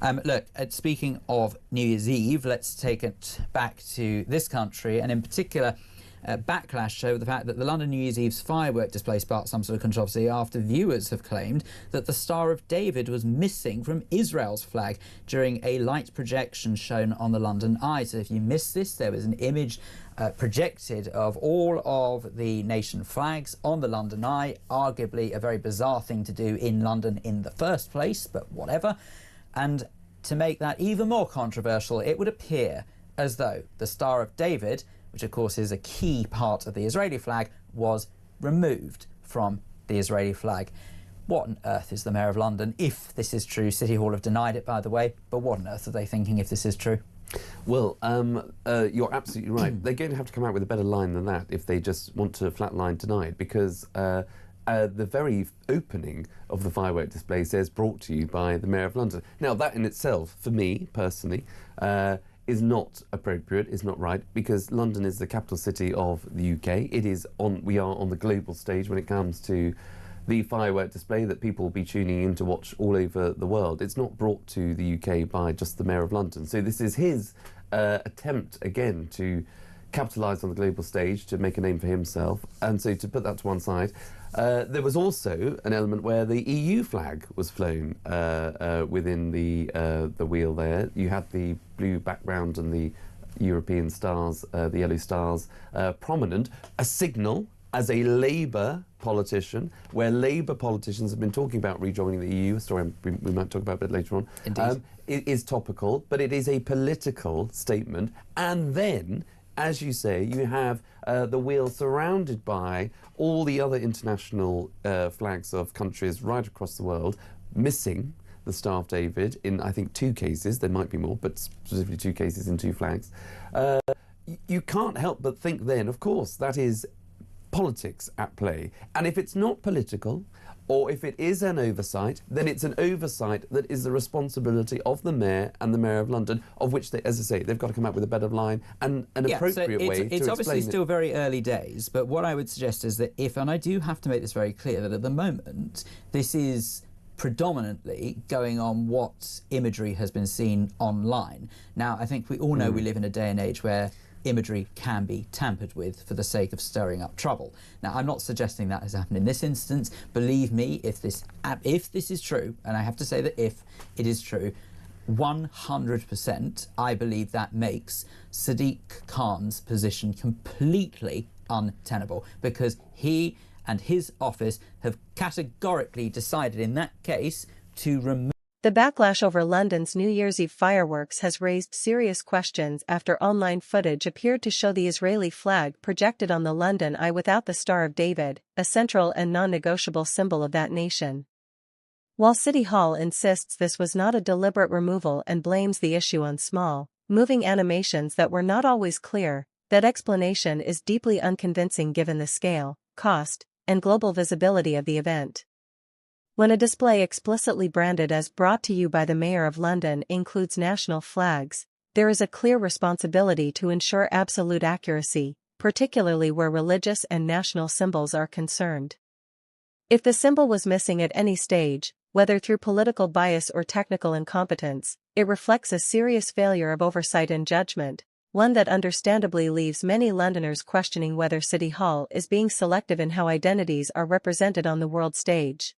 Look, speaking of New Year's Eve, let's take it back to this country, and in particular, backlash over the fact that the London New Year's Eve's firework display sparked some sort of controversy after viewers have claimed that the Star of David was missing from Israel's flag during a light projection shown on the London Eye. So if you missed this, there was an image projected of all of the nation flags on the London Eye, arguably a very bizarre thing to do in London in the first place, but whatever. And to make that even more controversial, it would appear as though the Star of David, which of course is a key part of the Israeli flag, was removed from the Israeli flag. What on earth is the Mayor of London, if this is true? City Hall have denied it, by the way, but what on earth are they thinking if this is true? Well, you're absolutely right. They're going to have to come out with a better line than that if they just want to flatline deny it, because the very opening of the firework display says brought to you by the Mayor of London. Now, that in itself, for me personally, is not appropriate, is not right, because London is the capital city of the UK. We are on the global stage when it comes to the firework display that people will be tuning in to watch all over the world. It's not brought to the UK by just the Mayor of London. So this is his attempt, again, to capitalise on the global stage, to make a name for himself. And so to put that to one side, there was also an element where the EU flag was flown within the wheel there. You had the blue background and the European stars, the yellow stars, prominent. A signal as a Labour politician, where Labour politicians have been talking about rejoining the EU, a story we might talk about a bit later on. Indeed. It is topical, but it is a political statement. And then, as you say, you have the wheel surrounded by all the other international flags of countries right across the world, missing the Star of David in, I think, 2 cases. There might be more, but specifically 2 cases in 2 flags. You can't help but think then, of course, that is politics at play. And if it's not political, or if it is an oversight, then it's an oversight that is the responsibility of the Mayor and the Mayor of London, of which, they, as I say, they've got to come up with a better line and an appropriate way to explain it. It's obviously still very early days, but what I would suggest is that and I do have to make this very clear, that at the moment, this is predominantly going on what imagery has been seen online. Now, I think we all know we live in a day and age where imagery can be tampered with for the sake of stirring up trouble. Now, I'm not suggesting that has happened in this instance. Believe me, if this is true, and I have to say that if it is true, 100%, I believe that makes Sadiq Khan's position completely untenable, because he and his office have categorically decided in that case to remove. The backlash over London's New Year's Eve fireworks has raised serious questions after online footage appeared to show the Israeli flag projected on the London Eye without the Star of David, a central and non-negotiable symbol of that nation. While City Hall insists this was not a deliberate removal and blames the issue on small, moving animations that were not always clear, that explanation is deeply unconvincing given the scale, cost, and global visibility of the event. When a display explicitly branded as brought to you by the Mayor of London includes national flags, there is a clear responsibility to ensure absolute accuracy, particularly where religious and national symbols are concerned. If the symbol was missing at any stage, whether through political bias or technical incompetence, it reflects a serious failure of oversight and judgment, one that understandably leaves many Londoners questioning whether City Hall is being selective in how identities are represented on the world stage.